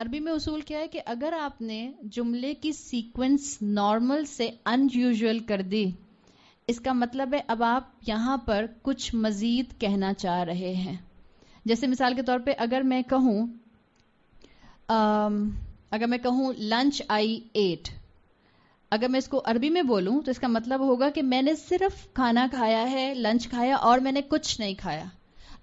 عربی میں اصول کیا ہے کہ اگر آپ نے جملے کی سیکوینس نارمل سے ان یوزول کر دی، اس کا مطلب ہے اب آپ یہاں پر کچھ مزید کہنا چاہ رہے ہیں. جیسے مثال کے طور پہ اگر میں کہوں لنچ آئی ایٹ، اگر میں اس کو عربی میں بولوں تو اس کا مطلب ہوگا کہ میں نے صرف کھانا کھایا ہے، لنچ کھایا، اور میں نے کچھ نہیں کھایا.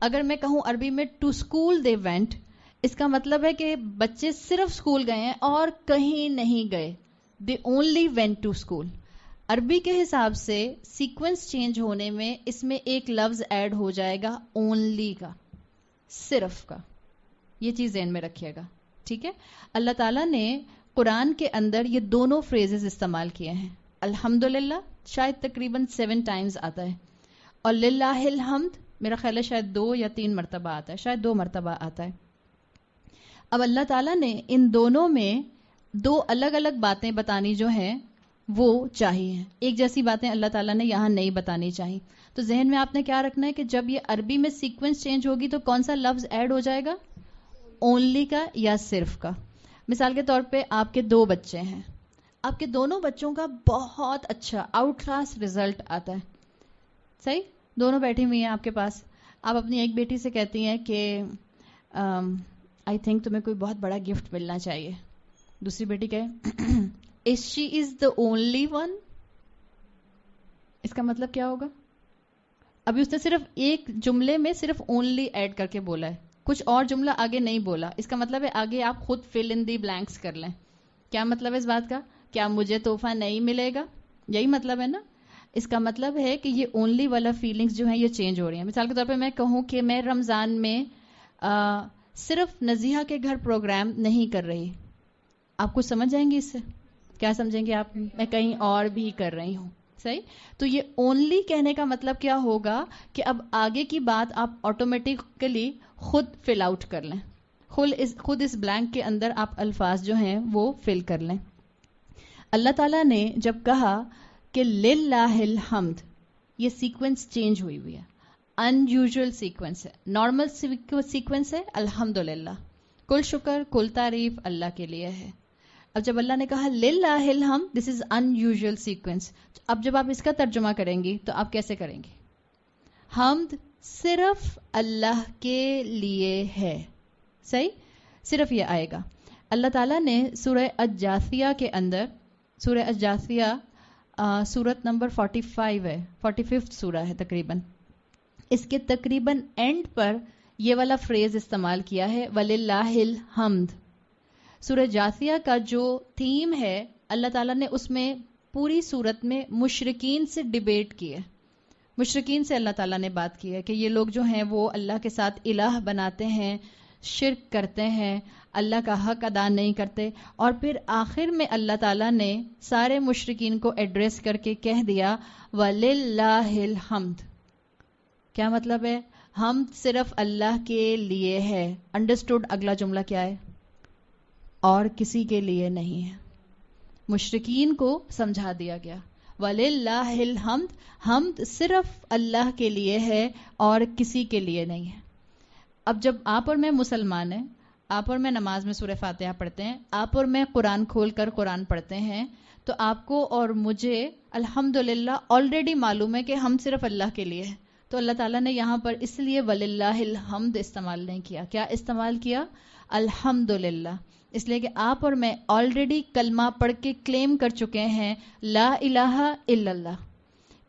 اگر میں کہوں عربی میں ٹو اسکول دے وینٹ، اس کا مطلب ہے کہ بچے صرف اسکول گئے ہیں اور کہیں نہیں گئے. They only went to school. Arabi کے حساب سے سیکوینس چینج ہونے میں اس میں ایک لفظ ایڈ ہو جائے گا اونلی کا، صرف کا. یہ چیز ذہن میں رکھیے گا، ٹھیک ہے. اللہ تعالیٰ نے قرآن کے اندر یہ دونوں فریزز استعمال کیے ہیں. الحمدللہ شاید تقریباً 7 ٹائمز آتا ہے، اور للہ الحمد میرا خیال ہے شاید 2 یا 3 مرتبہ آتا ہے، شاید 2 مرتبہ آتا ہے. اب اللہ تعالیٰ نے ان دونوں میں 2 الگ الگ باتیں بتانی جو ہیں وہ چاہیے. ایک جیسی باتیں اللہ تعالیٰ نے یہاں نہیں بتانی چاہیے. تو ذہن میں آپ نے کیا رکھنا ہے کہ جب یہ عربی میں سیکوینس چینج ہوگی تو کون سا لفظ ایڈ ہو جائے گا؟ اونلی کا یا صرف کا. مثال کے طور پہ آپ کے 2 بچے ہیں، آپ کے دونوں بچوں کا بہت اچھا آؤٹ کلاس رزلٹ آتا ہے، صحیح، دونوں بیٹھی ہوئی ہیں آپ کے پاس. آپ اپنی ایک بیٹی سے کہتی ہیں کہ آئی تھنک تمہیں کوئی بہت بڑا گفٹ ملنا چاہیے. دوسری بیٹی کہے از شی از دا اونلی ون. اس کا مطلب کیا ہوگا؟ ابھی اس نے صرف ایک جملے میں صرف اونلی ایڈ کر کے بولا ہے، کچھ اور جملہ آگے نہیں بولا. اس کا مطلب ہے آگے آپ خود فل ان دی بلینکس کر لیں. کیا مطلب ہے اس بات کا؟ کیا مجھے تحفہ نہیں ملے گا؟ یہی مطلب ہے نا. اس کا مطلب ہے کہ یہ اونلی والا فیلنگز جو ہیں یہ چینج ہو رہی ہیں. مثال کے طور پہ میں کہوں کہ میں رمضان میں صرف نزیحہ کے گھر پروگرام نہیں کر رہی، آپ کچھ سمجھ جائیں گے اس سے؟ کیا سمجھیں گے آپ؟ میں کہیں اور بھی کر رہی ہوں، صحیح. تو یہ اونلی کہنے کا مطلب کیا ہوگا کہ اب آگے کی بات آپ آٹومیٹکلی خود فل آؤٹ کر لیں، خود اس بلینک کے اندر آپ الفاظ جو ہیں وہ فل کر لیں. اللہ تعالیٰ نے جب کہا کہ للہ الحمد، یہ سیکوینس چینج ہوئی ہے، ان یوزول سیکوینس ہے، نارمل سیکوینس ہے الحمدللہ، کل شکر کل تعریف اللہ کے لیے ہے. اب جب اللہ نے کہا للہ الحمد، دس از ان یوزول سیکوینس. اب جب آپ اس کا ترجمہ کریں گی تو آپ کیسے کریں گے؟ حمد صرف اللہ کے لیے ہے، صحیح، صرف یہ آئے گا. اللہ تعالیٰ نے سورہ الجاثیہ کے اندر، سورہ الجاثیہ سورت نمبر 45 ہے، 45 سورہ ہے تقریباً، اس کے تقریباً اینڈ پر یہ والا فریز استعمال کیا ہے وَلِلَّهِ الْحَمْدِ. سورہ جاثیہ کا جو تھیم ہے اللہ تعالیٰ نے اس میں پوری صورت میں مشرکین سے ڈیبیٹ کی ہے. مشرکین سے اللہ تعالیٰ نے بات کی ہے کہ یہ لوگ جو ہیں وہ اللہ کے ساتھ الہ بناتے ہیں، شرک کرتے ہیں، اللہ کا حق ادا نہیں کرتے. اور پھر آخر میں اللہ تعالیٰ نے سارے مشرکین کو ایڈریس کر کے کہہ دیا وَلِلَّهِ الْحَمْدِ. کیا مطلب ہے؟ ہم صرف اللہ کے لیے ہے. انڈرسٹوڈ؟ اگلا جملہ کیا ہے؟ اور کسی کے لیے نہیں ہے. مشرکین کو سمجھا دیا گیا وَلِلَّهِ الْحَمْدِ، حمد صرف اللہ کے لیے ہے اور کسی کے لیے نہیں ہے. اب جب آپ اور میں مسلمان ہیں، آپ اور میں نماز میں سورہ فاتحہ پڑھتے ہیں، آپ اور میں قرآن کھول کر قرآن پڑھتے ہیں، تو آپ کو اور مجھے الحمدللہ آلریڈی معلوم ہے کہ ہم صرف اللہ کے لیے ہیں. تو اللہ تعالیٰ نے یہاں پر اس لیے وَلِلَّهِ الْحَمْدِ استعمال نہیں کیا. کیا استعمال کیا؟ الحمدللہ. اس لیے کہ آپ اور میں آلریڈی کلمہ پڑھ کے کلیم کر چکے ہیں لا الہ الا اللہ،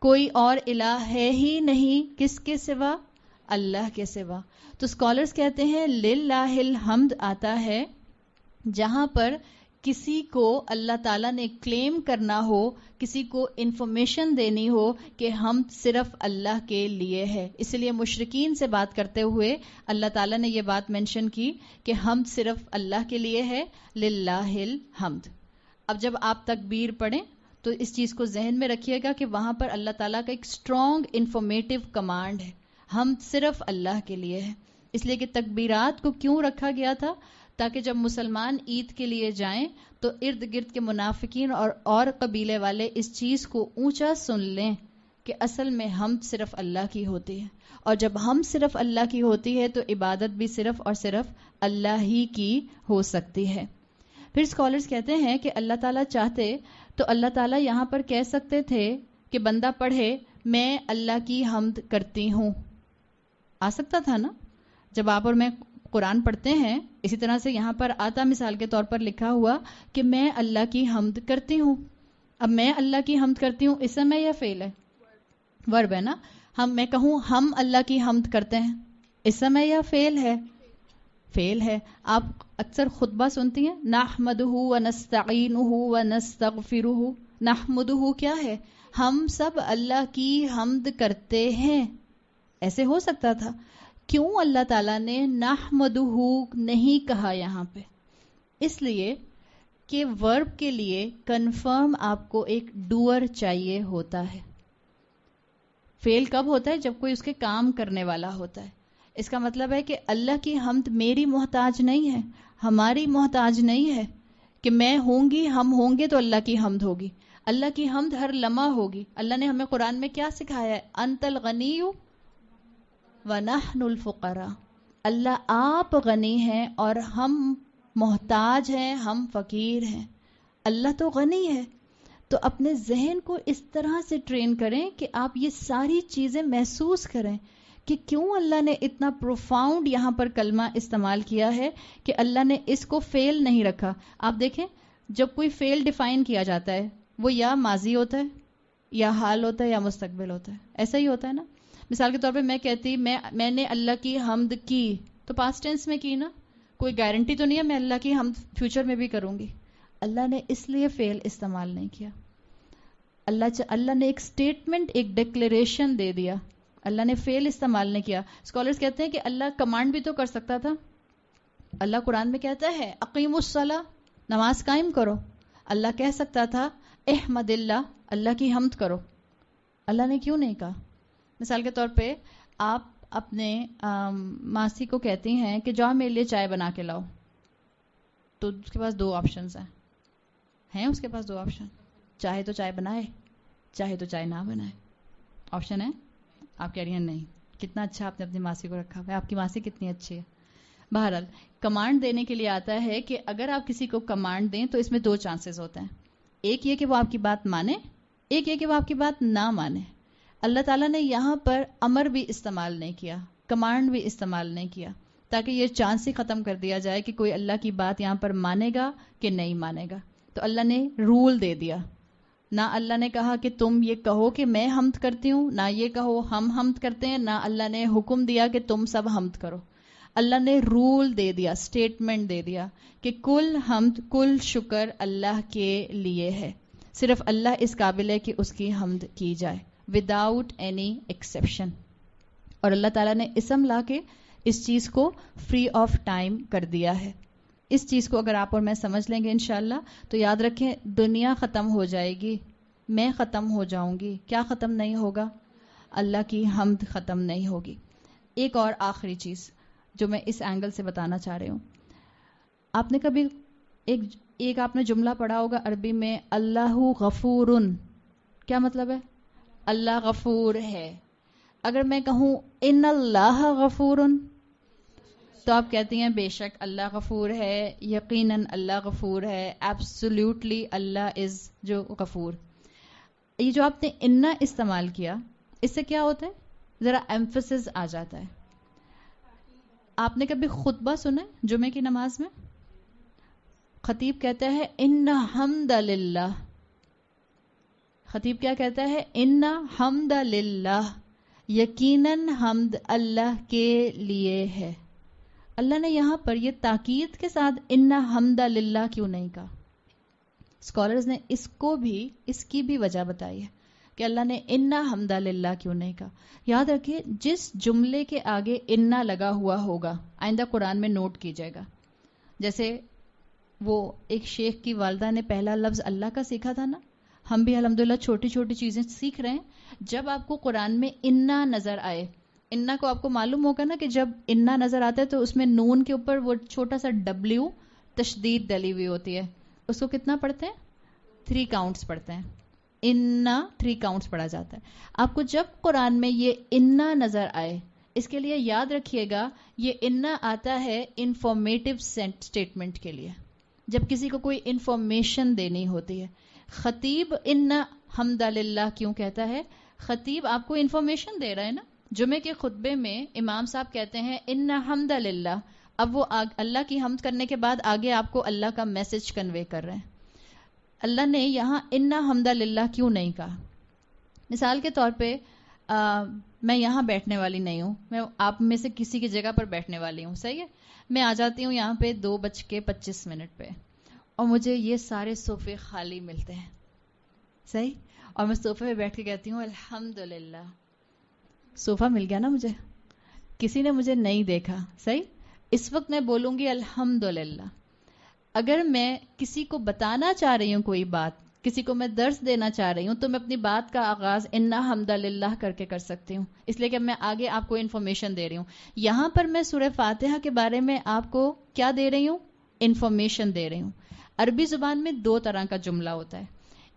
کوئی اور الہ ہے ہی نہیں کس کے سوا؟ اللہ کے سوا. تو اسکالرز کہتے ہیں للہ الحمد آتا ہے جہاں پر کسی کو اللہ تعالیٰ نے کلیم کرنا ہو، کسی کو انفارمیشن دینی ہو کہ ہم صرف اللہ کے لیے ہے. اس لیے مشرکین سے بات کرتے ہوئے اللہ تعالیٰ نے یہ بات مینشن کی کہ ہم صرف اللہ کے لیے ہے، للہ الحمد. اب جب آپ تکبیر پڑھیں تو اس چیز کو ذہن میں رکھیے گا کہ وہاں پر اللہ تعالیٰ کا ایک اسٹرانگ انفارمیٹیو کمانڈ ہے، ہم صرف اللہ کے لیے ہے. اس لیے کہ تکبیرات کو کیوں رکھا گیا تھا؟ تاکہ جب مسلمان عید کے لیے جائیں تو ارد گرد کے منافقین اور قبیلے والے اس چیز کو اونچا سن لیں کہ اصل میں حمد صرف اللہ کی ہوتی ہے، اور جب ہم صرف اللہ کی ہوتی ہے تو عبادت بھی صرف اور صرف اللہ ہی کی ہو سکتی ہے. پھر اسکالرز کہتے ہیں کہ اللہ تعالیٰ چاہتے تو اللہ تعالیٰ یہاں پر کہہ سکتے تھے کہ بندہ پڑھے میں اللہ کی حمد کرتی ہوں. آ سکتا تھا نا؟ جب آپ اور میں قرآن پڑھتے ہیں اسی طرح سے یہاں پر آتا مثال کے طور پر لکھا ہوا کہ میں اللہ کی حمد کرتی ہوں. اب میں اللہ کی حمد کرتی ہوں اسم ہے یا فعل ہے؟ ورب ہے نا. میں کہوں ہم اللہ کی حمد کرتے ہیں، اسم ہے یا فعل ہے؟ فعل ہے. آپ اکثر خطبہ سنتی ہیں نحمدہ ونستعینہ ونستغفرہ. نحمدہ کیا ہے؟ ہم سب اللہ کی حمد کرتے ہیں. ایسے ہو سکتا تھا. کیوں اللہ تعالیٰ نے نحمدہ نہیں کہا یہاں پہ؟ اس لیے کہ ورب کے لیے کنفرم آپ کو ایک ڈوئر چاہیے ہوتا ہے. فعل کب ہوتا ہے؟ جب کوئی اس کے کام کرنے والا ہوتا ہے. اس کا مطلب ہے کہ اللہ کی حمد میری محتاج نہیں ہے، ہماری محتاج نہیں ہے کہ میں ہوں گی ہم ہوں گے تو اللہ کی حمد ہوگی. اللہ کی حمد ہر لمحہ ہوگی. اللہ نے ہمیں قرآن میں کیا سکھایا ہے؟ انت الغنی ونحن الفقراء. اللہ آپ غنی ہیں اور ہم محتاج ہیں، ہم فقیر ہیں. اللہ تو غنی ہے. تو اپنے ذہن کو اس طرح سے ٹرین کریں کہ آپ یہ ساری چیزیں محسوس کریں کہ کیوں اللہ نے اتنا پروفاؤنڈ یہاں پر کلمہ استعمال کیا ہے کہ اللہ نے اس کو فعل نہیں رکھا. آپ دیکھیں جب کوئی فعل ڈیفائن کیا جاتا ہے وہ یا ماضی ہوتا ہے یا حال ہوتا ہے یا مستقبل ہوتا ہے. ایسا ہی ہوتا ہے نا. مثال کے طور پہ میں کہتی میں نے اللہ کی حمد کی تو پاسٹ ٹینس میں کی نا. کوئی گارنٹی تو نہیں ہے میں اللہ کی حمد فیوچر میں بھی کروں گی. اللہ نے اس لیے فعل استعمال نہیں کیا. اللہ نے ایک سٹیٹمنٹ ایک ڈکلیریشن دے دیا. اللہ نے فعل استعمال نہیں کیا. اسکالرز کہتے ہیں کہ اللہ کمانڈ بھی تو کر سکتا تھا. اللہ قرآن میں کہتا ہے اقیم الصلاۃ، نماز قائم کرو. اللہ کہہ سکتا تھا احمد اللہ، اللہ کی حمد کرو. اللہ نے کیوں نہیں کہا؟ مثال کے طور پہ آپ اپنے ماسی کو کہتی ہیں کہ جاؤ میرے لیے چائے بنا کے لاؤ، تو اس کے پاس دو آپشنز ہیں اس کے پاس دو آپشن. چاہے تو چائے بنائے، چاہے تو چائے نہ بنائے. آپشن ہے. آپ کہہ رہی ہیں نہیں. کتنا اچھا آپ نے اپنی ماسی کو رکھا ہوا ہے. آپ کی ماسی کتنی اچھی ہے. بہرحال کمانڈ دینے کے لیے آتا ہے کہ اگر آپ کسی کو کمانڈ دیں تو اس میں دو چانسز ہوتے ہیں. ایک یہ کہ وہ آپ کی بات مانے، ایک یہ کہ وہ آپ کی بات نہ مانے. اللہ تعالیٰ نے یہاں پر امر بھی استعمال نہیں کیا، کمانڈ بھی استعمال نہیں کیا، تاکہ یہ چانس ہی ختم کر دیا جائے کہ کوئی اللہ کی بات یہاں پر مانے گا کہ نہیں مانے گا. تو اللہ نے رول دے دیا. نہ اللہ نے کہا کہ تم یہ کہو کہ میں حمد کرتی ہوں، نہ یہ کہو ہم حمد کرتے ہیں، نہ اللہ نے حکم دیا کہ تم سب حمد کرو. اللہ نے رول دے دیا، سٹیٹمنٹ دے دیا کہ کل حمد کل شکر اللہ کے لیے ہے. صرف اللہ اس قابل ہے کہ اس کی حمد کی جائے وداؤٹ اینی ایکسیپشن. اور اللہ تعالیٰ نے اسم لا کے اس چیز کو فری آف ٹائم کر دیا ہے. اس چیز کو اگر آپ اور میں سمجھ لیں گے انشاءاللہ تو یاد رکھیں دنیا ختم ہو جائے گی، میں ختم ہو جاؤں گی. کیا ختم نہیں ہوگا؟ اللہ کی حمد ختم نہیں ہوگی. ایک اور آخری چیز جو میں اس اینگل سے بتانا چاہ رہی ہوں، آپ نے کبھی ایک آپ نے جملہ پڑھا ہوگا عربی میں اللہ غفورن. کیا مطلب ہے؟ اللہ غفور ہے. اگر میں کہوں ان اللہ غفورن تو آپ کہتی ہیں بے شک اللہ غفور ہے، یقیناً اللہ غفور ہے، ایبسلیوٹلی اللہ از جو غفور. یہ جو آپ نے انا استعمال کیا اس سے کیا ہوتا ہے؟ ذرا ایمفسس آ جاتا ہے. آپ نے کبھی خطبہ سنا ہے جمعے کی نماز میں؟ خطیب کہتا ہے ان حمد للہ. خطیب کیا کہتا ہے؟ ان حمد للہ، یقیناً حمد اللہ کے لیے ہے. اللہ نے یہاں پر یہ تاکید کے ساتھ ان حمد للہ کیوں نہیں کہا؟ اسکالرز نے اس کی بھی وجہ بتائی ہے کہ اللہ نے ان حمد للہ کیوں نہیں کہا. یاد رکھیے جس جملے کے آگے ان لگا ہوا ہوگا آئندہ قرآن میں نوٹ کیجائے گا. جیسے وہ ایک شیخ کی والدہ نے پہلا لفظ اللہ کا سیکھا تھا نا، ہم بھی الحمدللہ چھوٹی چھوٹی چیزیں سیکھ رہے ہیں. جب آپ کو قرآن میں انا نظر آئے، انا کو آپ کو معلوم ہوگا نا کہ جب انا نظر آتا ہے تو اس میں نون کے اوپر وہ چھوٹا سا ڈبلیو تشدید ڈلی ہوئی ہوتی ہے. اس کو کتنا پڑھتے ہیں؟ 3 کاؤنٹس پڑھتے ہیں. انا 3 کاؤنٹس پڑھا جاتا ہے. آپ کو جب قرآن میں یہ انا نظر آئے، اس کے لیے یاد رکھیے گا یہ انا آتا ہے انفارمیٹو اسٹیٹمنٹ کے لیے، جب کسی کو کوئی انفارمیشن دینی ہوتی ہے. خطیب انا حمد للہ کیوں کہتا ہے؟ خطیب آپ کو انفارمیشن دے رہا ہے نا. جمعے کے خطبے میں امام صاحب کہتے ہیں انا حمد للہ، اب وہ اللہ کی حمد کرنے کے بعد آگے آپ کو اللہ کا میسج کنوے کر رہے ہیں. اللہ نے یہاں انا حمد للہ کیوں نہیں کہا؟ مثال کے طور پہ میں یہاں بیٹھنے والی نہیں ہوں، میں آپ میں سے کسی کی جگہ پر بیٹھنے والی ہوں، صحیح ہے؟ میں آ جاتی ہوں یہاں پہ 2:25 پہ، اور مجھے یہ سارے صوفے خالی ملتے ہیں، صحیح؟ اور میں صوفے پہ بیٹھ کے کہتی ہوں الحمدللہ، صوفہ مل گیا نا مجھے، کسی نے مجھے نہیں دیکھا، صحیح؟ اس وقت میں بولوں گی الحمدللہ. اگر میں کسی کو بتانا چاہ رہی ہوں کوئی بات، کسی کو میں درس دینا چاہ رہی ہوں، تو میں اپنی بات کا آغاز انا حمد للہ کر کے کر سکتی ہوں، اس لیے کہ میں آگے آپ کو انفارمیشن دے رہی ہوں. یہاں پر میں سورہ فاتحہ کے بارے میں آپ کو کیا دے رہی ہوں؟ انفارمیشن دے رہی ہوں. عربی زبان میں 2 طرح کا جملہ ہوتا ہے.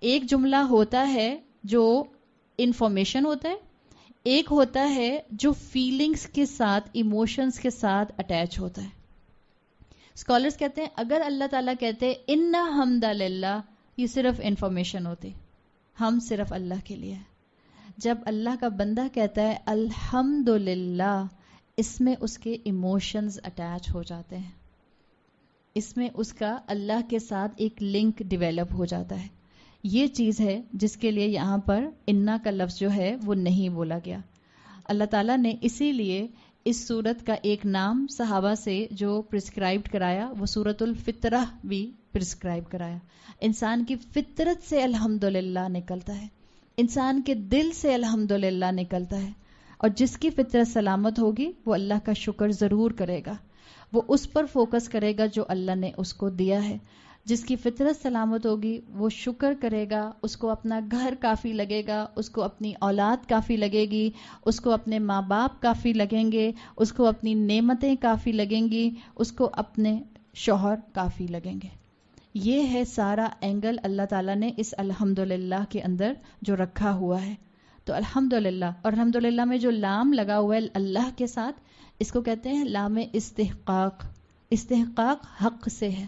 ایک جملہ ہوتا ہے جو انفارمیشن ہوتا ہے، ایک ہوتا ہے جو فیلنگز کے ساتھ، ایموشنز کے ساتھ اٹیچ ہوتا ہے. اسکالرز کہتے ہیں اگر اللہ تعالیٰ کہتے انا حمد للہ، یہ صرف انفارمیشن ہوتی، ہم صرف اللہ کے لیے ہے. جب اللہ کا بندہ کہتا ہے الحمدللہ، اس میں اس کے ایموشنز اٹیچ ہو جاتے ہیں، اس میں اس کا اللہ کے ساتھ ایک لنک ڈیولپ ہو جاتا ہے. یہ چیز ہے جس کے لیے یہاں پر انا کا لفظ جو ہے وہ نہیں بولا گیا. اللہ تعالیٰ نے اسی لیے اس سورت کا ایک نام صحابہ سے جو پرسکرائبڈ کرایا، وہ سورت الفطرہ بھی پرسکرائب کرایا. انسان کی فطرت سے الحمدللہ نکلتا ہے، انسان کے دل سے الحمدللہ نکلتا ہے، اور جس کی فطرت سلامت ہوگی وہ اللہ کا شکر ضرور کرے گا، وہ اس پر فوکس کرے گا جو اللہ نے اس کو دیا ہے. جس کی فطرت سلامت ہوگی وہ شکر کرے گا، اس کو اپنا گھر کافی لگے گا، اس کو اپنی اولاد کافی لگے گی، اس کو اپنے ماں باپ کافی لگیں گے، اس کو اپنی نعمتیں کافی لگیں گی، اس کو اپنے شوہر کافی لگیں گے. یہ ہے سارا اینگل اللہ تعالیٰ نے اس الحمدللہ کے اندر جو رکھا ہوا ہے. تو الحمدللہ، اور الحمدللہ میں جو لام لگا ہوا ہے اللہ کے ساتھ، اس کو کہتے ہیں لام استحقاق. استحقاق حق سے ہے،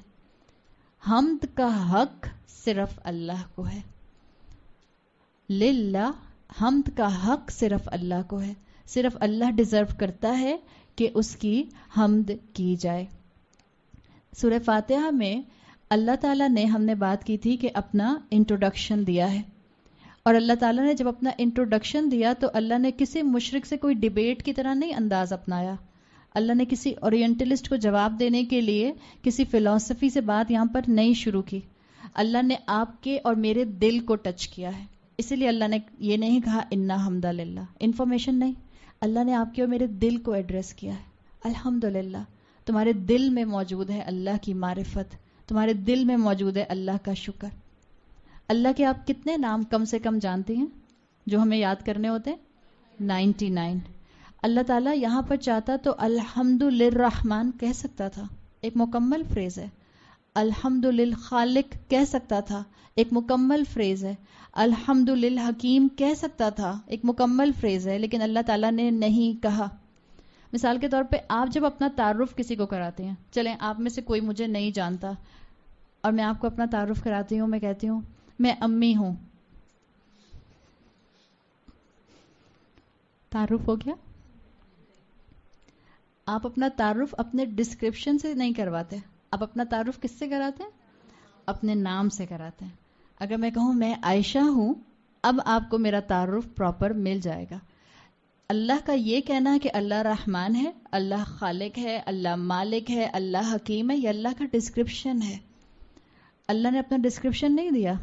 حمد کا حق صرف اللہ کو ہے. للہ، حمد کا حق صرف اللہ کو ہے، صرف اللہ ڈیزرو کرتا ہے کہ اس کی حمد کی جائے. سورہ فاتحہ میں اللہ تعالیٰ نے، ہم نے بات کی تھی کہ اپنا انٹروڈکشن دیا ہے، اور اللہ تعالیٰ نے جب اپنا انٹروڈکشن دیا تو اللہ نے کسی مشرک سے کوئی ڈیبیٹ کی طرح نہیں انداز اپنایا. اللہ نے کسی اورینٹلسٹ کو جواب دینے کے لیے کسی فلسفی سے بات یہاں پر نہیں شروع کی. اللہ نے آپ کے اور میرے دل کو ٹچ کیا ہے، اسی لیے اللہ نے یہ نہیں کہا انا حمد للہ، انفارمیشن نہیں، اللہ نے آپ کے اور میرے دل کو ایڈریس کیا ہے. الحمدللہ، تمہارے دل میں موجود ہے اللہ کی معرفت، تمہارے دل میں موجود ہے اللہ کا شکر. اللہ کے آپ کتنے نام کم سے کم جانتے ہیں جو ہمیں یاد کرنے ہوتے ہیں؟ 99. اللہ تعالیٰ یہاں پر چاہتا تو الحمد للرحمن کہہ سکتا تھا، ایک مکمل فریز ہے. الحمد للخالق کہہ سکتا تھا، ایک مکمل فریز ہے. الحمد للحکیم کہہ سکتا تھا، ایک مکمل فریز ہے، لیکن اللہ تعالیٰ نے نہیں کہا. مثال کے طور پہ آپ جب اپنا تعارف کسی کو کراتے ہیں، چلیں آپ میں سے کوئی مجھے نہیں جانتا اور میں آپ کو اپنا تعارف کراتی ہوں، میں کہتی ہوں میں امی ہوں، تعارف ہو گیا. آپ اپنا تعارف اپنے ڈسکرپشن سے نہیں کرواتے، آپ اپنا تعارف کس سے کراتے ہیں؟ اپنے نام سے کراتے ہیں. اگر میں کہوں میں عائشہ ہوں، اب آپ کو میرا تعارف پراپر مل جائے گا. اللہ کا یہ کہنا کہ اللہ رحمان ہے، اللہ خالق ہے، اللہ مالک ہے، اللہ حکیم ہے، یہ اللہ کا ڈسکرپشن ہے. اللہ نے اپنا ڈسکرپشن نہیں دیا،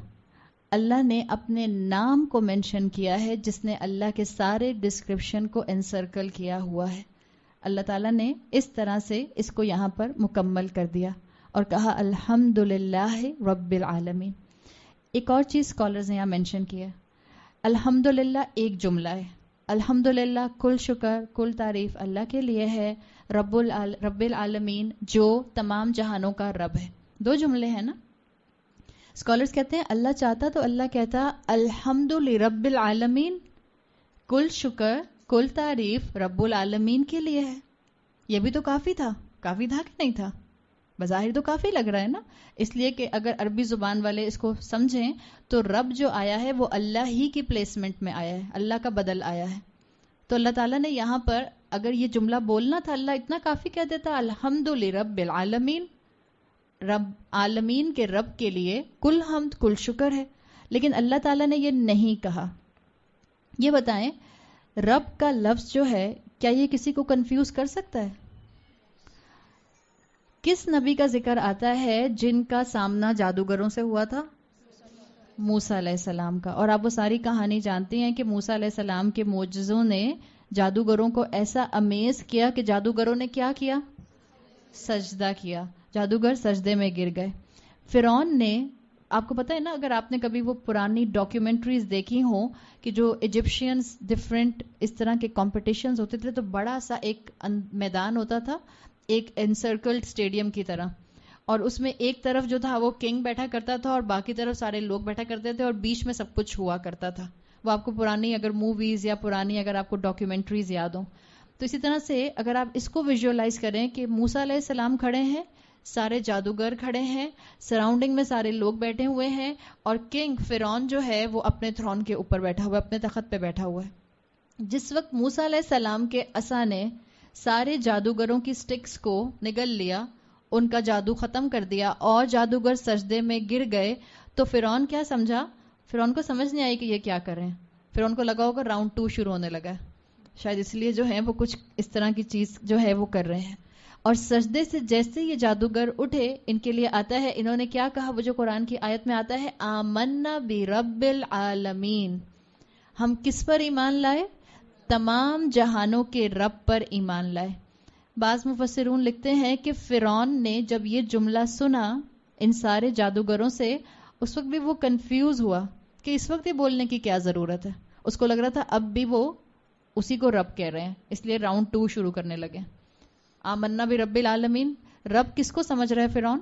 اللہ نے اپنے نام کو مینشن کیا ہے جس نے اللہ کے سارے ڈسکرپشن کو انسرکل کیا ہوا ہے. اللہ تعالیٰ نے اس طرح سے اس کو یہاں پر مکمل کر دیا اور کہا الحمدللہ رب العالمین. ایک اور چیز اسکالرز نے یہاں مینشن کیا ہے، الحمدللہ ایک جملہ ہے. الحمدللہ کل شکر کل تعریف اللہ کے لیے ہے، رب العالمین جو تمام جہانوں کا رب ہے. 2 جملے ہیں نا. اسکالرز کہتے ہیں اللہ چاہتا تو اللہ کہتا الحمد لرب العالمین، کل شکر کل تعریف رب العالمین کے لیے ہے. یہ بھی تو کافی تھا کہ نہیں تھا؟ بظاہر تو کافی لگ رہا ہے نا. اس لیے کہ اگر عربی زبان والے اس کو سمجھیں تو رب جو آیا ہے وہ اللہ ہی کی پلیسمنٹ میں آیا ہے، اللہ کا بدل آیا ہے. تو اللہ تعالیٰ نے یہاں پر اگر یہ جملہ بولنا تھا اللہ اتنا کافی کہہ دیتا الحمد لرب العالمین، رب عالمین کے رب کے لیے کل حمد کل شکر ہے. لیکن اللہ تعالیٰ نے یہ نہیں کہا. یہ بتائیں رب کا لفظ جو ہے کیا یہ کسی کو کنفیوز کر سکتا ہے؟ کس نبی کا ذکر آتا ہے جن کا سامنا جادوگروں سے ہوا تھا؟ موسیٰ علیہ السلام کا. اور آپ وہ ساری کہانی جانتی ہیں کہ موسیٰ علیہ السلام کے معجزوں نے جادوگروں کو ایسا امیز کیا کہ جادوگروں نے کیا کیا؟ سجدہ کیا. جادوگر سجدے میں گر گئے. فرعون نے، آپ کو پتہ ہے نا، اگر آپ نے کبھی وہ پرانی ڈاکیومنٹریز دیکھی ہوں کہ جو ایجپشینز ڈفرینٹ اس طرح کے کمپٹیشنز ہوتے تھے تو بڑا سا ایک میدان ہوتا تھا، ایک انسرکلڈ اسٹیڈیم کی طرح، اور اس میں ایک طرف جو تھا وہ کنگ بیٹھا کرتا تھا اور باقی طرف سارے لوگ بیٹھا کرتے تھے اور بیچ میں سب کچھ ہوا کرتا تھا. وہ آپ کو پرانی اگر موویز یا پرانی اگر آپ کو ڈاکیومنٹریز یاد ہوں تو اسی طرح سے اگر آپ اس کو ویژوالائز کریں کہ موسیٰ علیہ السلام کھڑے ہیں، سارے جادوگر کھڑے ہیں، سراؤنڈنگ میں سارے لوگ بیٹھے ہوئے ہیں، اور کنگ فرعون جو ہے وہ اپنے تھرون کے اوپر بیٹھا ہوا ہے، اپنے تخت پہ بیٹھا ہوا ہے. جس وقت موسیٰ علیہ السلام کے عصا نے سارے جادوگروں کی سٹکس کو نگل لیا، ان کا جادو ختم کر دیا اور جادوگر سجدے میں گر گئے، تو فرعون کیا سمجھا؟ فرعون کو سمجھ نہیں آئی کہ یہ کیا کر رہے ہیں. فرعون کو لگا ہوگا راؤنڈ 2 شروع ہونے لگا ہے، شاید اس لیے جو ہے وہ کچھ اس طرح کی چیز جو ہے وہ کر رہے ہیں. اور سجدے سے جیسے یہ جادوگر اٹھے، ان کے لیے آتا ہے، انہوں نے کیا کہا؟ وہ جو قرآن کی آیت میں آتا ہے آمنا برب العالمین، ہم کس پر ایمان لائے؟ تمام جہانوں کے رب پر ایمان لائے. بعض مفسرون لکھتے ہیں کہ فرعون نے جب یہ جملہ سنا ان سارے جادوگروں سے، اس وقت بھی وہ کنفیوز ہوا کہ اس وقت ہی بولنے کی کیا ضرورت ہے. اس کو لگ رہا تھا اب بھی وہ اسی کو رب کہہ رہے ہیں، اس لیے راؤنڈ 2 شروع کرنے لگے. آمنا برب العالمین، رب کس کو سمجھ رہا ہے فرعون؟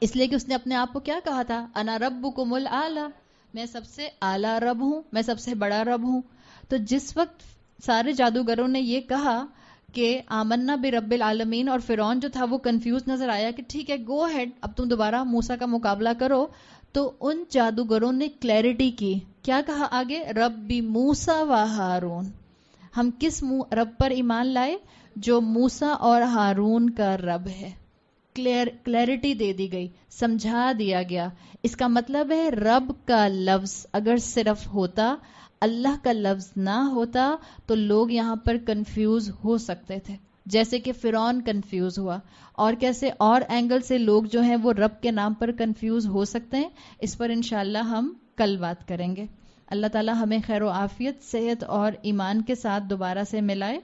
اس لیے کہ اس نے اپنے آپ کو کیا کہا تھا؟ انا ربکم الاعلی، میں سب سے اعلیٰ رب ہوں، میں سب سے بڑا رب ہوں. تو جس وقت سارے جادوگروں نے یہ کہا کہ آمنا برب العالمین، اور فرعون جو تھا وہ کنفیوز نظر آیا کہ ٹھیک ہے گو ہیڈ، اب تم دوبارہ موسیٰ کا مقابلہ کرو، تو ان جادوگروں نے کلیئرٹی کی. کیا کہا آگے؟ ربی موسیٰ و ہارون، ہم کس رب پر ایمان لائے؟ جو موسیٰ اور ہارون کا رب ہے. کلیئرٹی دے دی گئی، سمجھا دیا گیا. اس کا مطلب ہے رب کا لفظ اگر صرف ہوتا، اللہ کا لفظ نہ ہوتا، تو لوگ یہاں پر کنفیوز ہو سکتے تھے، جیسے کہ فرعون کنفیوز ہوا. اور کیسے اور اینگل سے لوگ جو ہیں وہ رب کے نام پر کنفیوز ہو سکتے ہیں، اس پر انشاءاللہ ہم کل بات کریں گے. اللہ تعالی ہمیں خیر و عافیت، صحت اور ایمان کے ساتھ دوبارہ سے ملائے،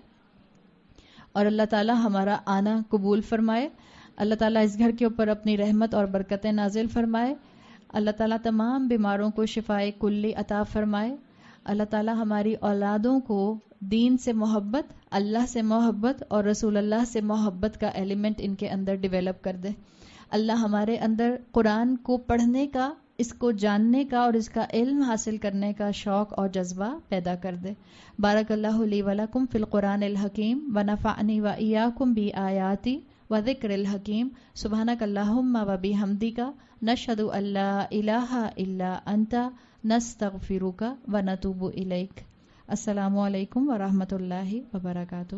اور اللہ تعالی ہمارا آنا قبول فرمائے. اللہ تعالیٰ اس گھر کے اوپر اپنی رحمت اور برکتیں نازل فرمائے. اللہ تعالیٰ تمام بیماروں کو شفائے کلی عطا فرمائے. اللہ تعالیٰ ہماری اولادوں کو دین سے محبت، اللہ سے محبت اور رسول اللہ سے محبت کا ایلیمنٹ ان کے اندر ڈیولپ کر دے. اللہ ہمارے اندر قرآن کو پڑھنے کا، اس کو جاننے کا اور اس کا علم حاصل کرنے کا شوق اور جذبہ پیدا کر دے. بارک اللہ لی ولکم فی القرآن الحکیم ونفعنی وإیاکم بآیاتی وذکر الحکیم. سبحانک اللہم وبحمدک نشہد ان لا الہ الا انت نستغفرک ونتوب الیک. السلام علیکم ورحمۃ اللہ وبرکاتہ.